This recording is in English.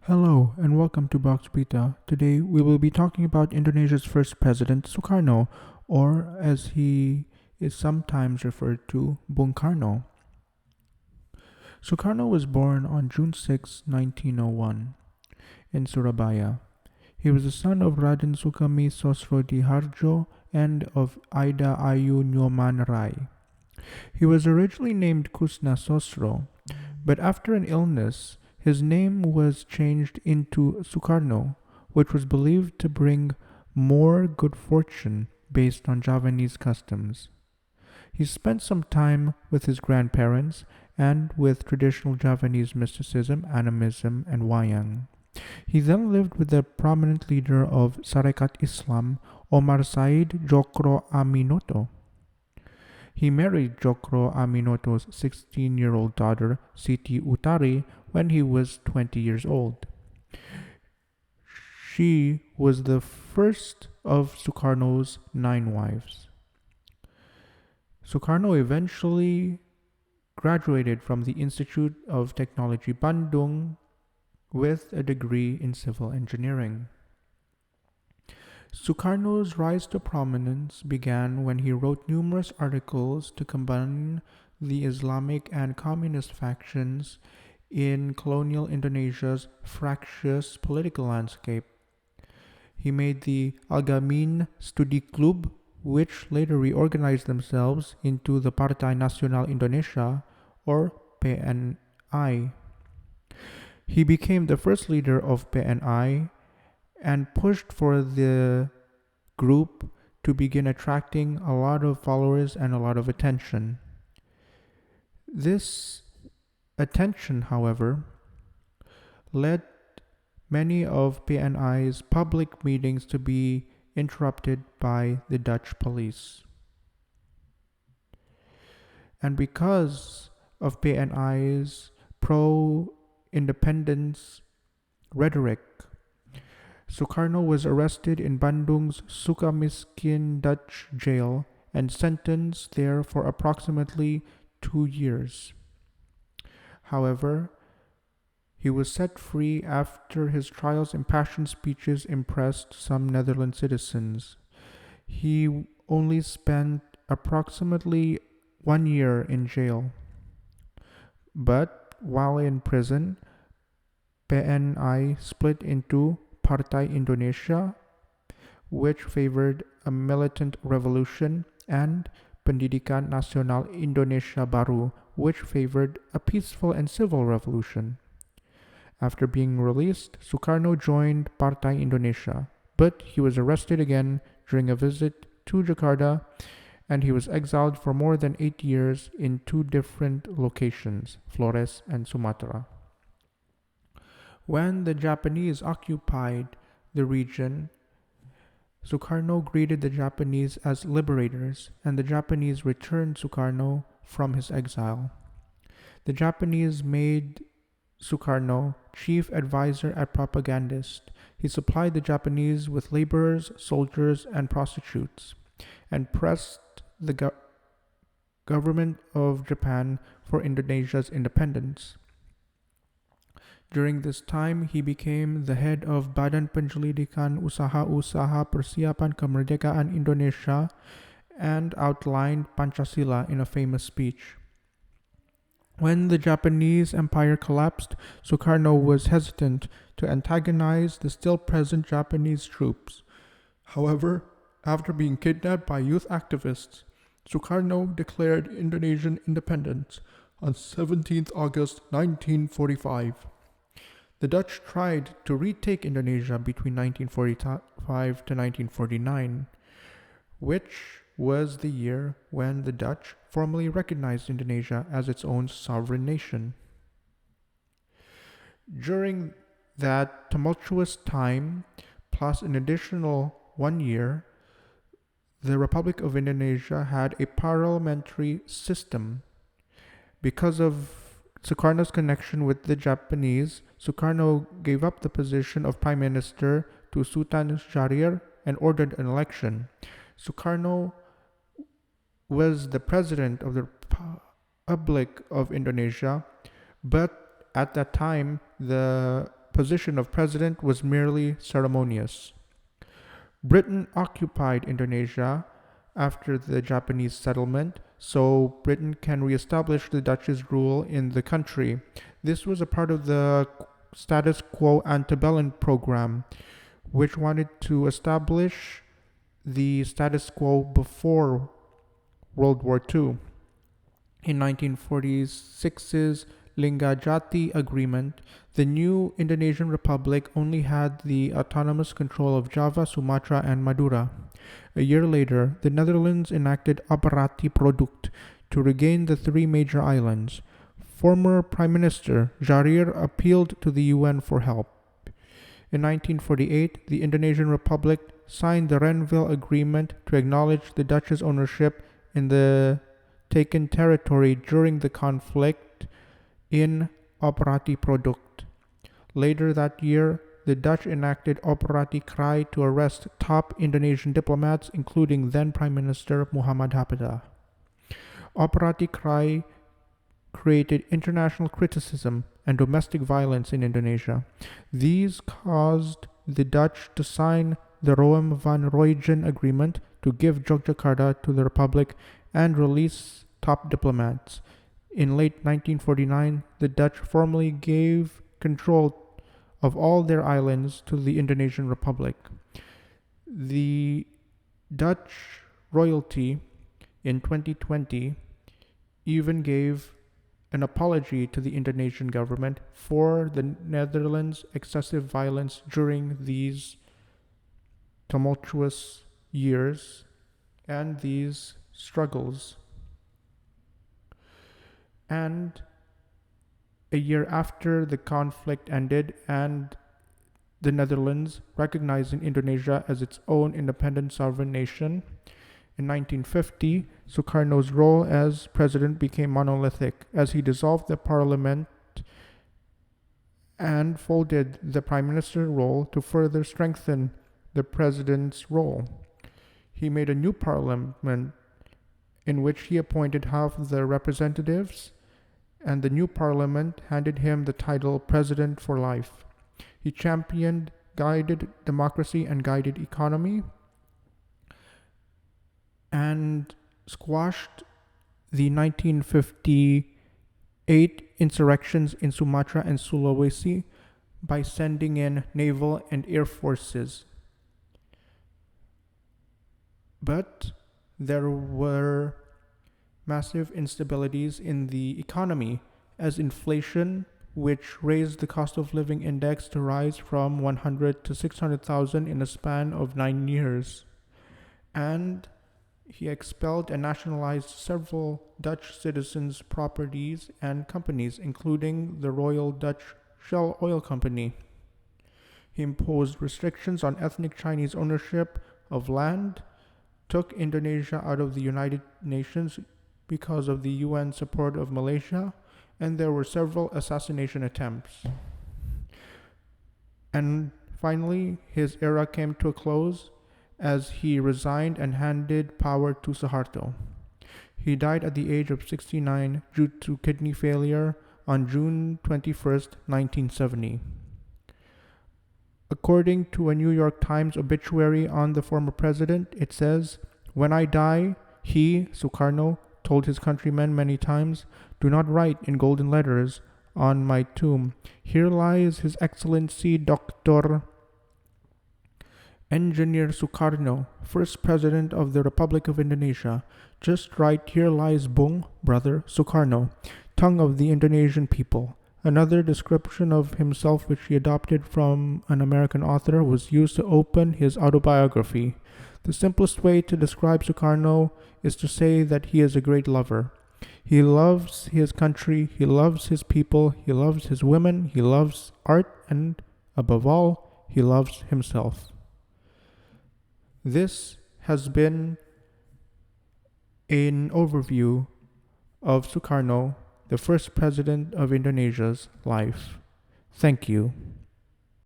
Hello and welcome to Berita. Today we will be talking about Indonesia's first president, Sukarno, or as he is sometimes referred to, Bung Karno. Sukarno was born on June 6, 1901, in Surabaya. He was the son of Raden Sukami Sosrodiharjo and of Ida Ayu Nyoman Rai. He was originally named Kusna Sosro, but after an illness, his name was changed into Sukarno, which was believed to bring more good fortune based on Javanese customs. He spent some time with his grandparents and with traditional Javanese mysticism, animism, and wayang. He then lived with the prominent leader of Sarekat Islam, Omar Said Jokro Aminoto. He married Jokro Aminoto's 16-year-old daughter, Siti Utari, when he was 20 years old. She was the first of Sukarno's 9 wives. Sukarno eventually graduated from the Institute of Technology Bandung with a degree in civil engineering. Sukarno's rise to prominence began when he wrote numerous articles to combine the Islamic and communist factions in colonial Indonesia's fractious political landscape. He made the Algamin Studi Club, which later reorganized themselves into the Partai Nasional Indonesia, or PNI. He became the first leader of PNI and pushed for the group to begin attracting a lot of followers and a lot of attention. This attention, however, led many of PNI's public meetings to be interrupted by the Dutch police. And because of PNI's pro-independence rhetoric, Sukarno was arrested in Bandung's Sukamiskin Dutch jail and sentenced there for approximately 2 years. However, he was set free after his trial's impassioned speeches impressed some Netherlands citizens. He only spent approximately 1 year in jail. But while in prison, PNI split into Partai Indonesia, which favored a militant revolution, and Pendidikan Nasional Indonesia Baru, which favored a peaceful and civil revolution. After being released, Sukarno joined Partai Indonesia, but he was arrested again during a visit to Jakarta, and he was exiled for more than 8 years in 2 different locations, Flores and Sumatra. When the Japanese occupied the region, Sukarno greeted the Japanese as liberators, and the Japanese returned Sukarno from his exile. The Japanese made Sukarno chief advisor and propagandist. He supplied the Japanese with laborers, soldiers, and prostitutes, and pressed the government of Japan for Indonesia's independence. During this time, he became the head of Badan Penyelidikan Usaha-Usaha Persiapan Kemerdekaan Indonesia and outlined Pancasila in a famous speech. When the Japanese Empire collapsed, Sukarno was hesitant to antagonize the still present Japanese troops. However, after being kidnapped by youth activists, Sukarno declared Indonesian independence on 17th August 1945. The Dutch tried to retake Indonesia between 1945 to 1949, which was the year when the Dutch formally recognized Indonesia as its own sovereign nation. During that tumultuous time, plus an additional 1 year, the Republic of Indonesia had a parliamentary system. Because of Sukarno's connection with the Japanese, Sukarno gave up the position of Prime Minister to Sultan Syahrir and ordered an election. Sukarno was the president of the Republic of Indonesia, but at that time the position of president was merely ceremonious. Britain occupied Indonesia after the Japanese settlement, so Britain can reestablish the Dutch's rule in the country. This was a part of the status quo antebellum program, which wanted to establish the status quo before World War II. In 1946's Linggadjati Agreement, the new Indonesian Republic only had the autonomous control of Java, Sumatra, and Madura. A year later, the Netherlands enacted Operati Product to regain the three major islands. Former Prime Minister Jarir appealed to the UN for help. In 1948, the Indonesian Republic signed the Renville Agreement to acknowledge the Dutch's ownership in the taken territory during the conflict in Operati Product. Later that year, the Dutch enacted Operati Krai to arrest top Indonesian diplomats, including then Prime Minister Muhammad Hatta. Operati Krai created international criticism and domestic violence in Indonesia. These caused the Dutch to sign the Roem van Rooyen Agreement to give Yogyakarta to the Republic and release top diplomats. In late 1949, the Dutch formally gave control of all their islands to the Indonesian Republic. The Dutch royalty in 2020 even gave an apology to the Indonesian government for the Netherlands' excessive violence during these tumultuous years and these struggles. And a year after the conflict ended and the Netherlands recognizing Indonesia as its own independent sovereign nation, in 1950, Sukarno's role as president became monolithic as he dissolved the parliament and folded the prime minister role to further strengthen the president's role. He made a new parliament in which he appointed half of the representatives, and the new parliament handed him the title President for Life. He championed guided democracy and guided economy, and squashed the 1958 insurrections in Sumatra and Sulawesi by sending in naval and air forces. But there were massive instabilities in the economy as inflation, which raised the cost of living index to rise from 100 to 600,000 in a span of 9 years. And he expelled and nationalized several Dutch citizens' properties and companies, including the Royal Dutch Shell Oil Company. He imposed restrictions on ethnic Chinese ownership of land, took Indonesia out of the United Nations because of the UN support of Malaysia, and there were several assassination attempts. And finally, his era came to a close as he resigned and handed power to Suharto. He died at the age of 69 due to kidney failure on June 21st, 1970. According to a New York Times obituary on the former president, it says, "When I die, he, Sukarno, told his countrymen many times, 'Do not write in golden letters on my tomb, "Here lies His Excellency Dr. Engineer Sukarno, first President of the Republic of Indonesia." Just write, "Here lies Bung, brother, Sukarno, tongue of the Indonesian people." Another description of himself, which he adopted from an American author, was used to open his autobiography. The simplest way to describe Sukarno is to say that he is a great lover. He loves his country, he loves his people, he loves his women, he loves art, and above all, he loves himself. This has been an overview of Sukarno, the first president of Indonesia's life. Thank you.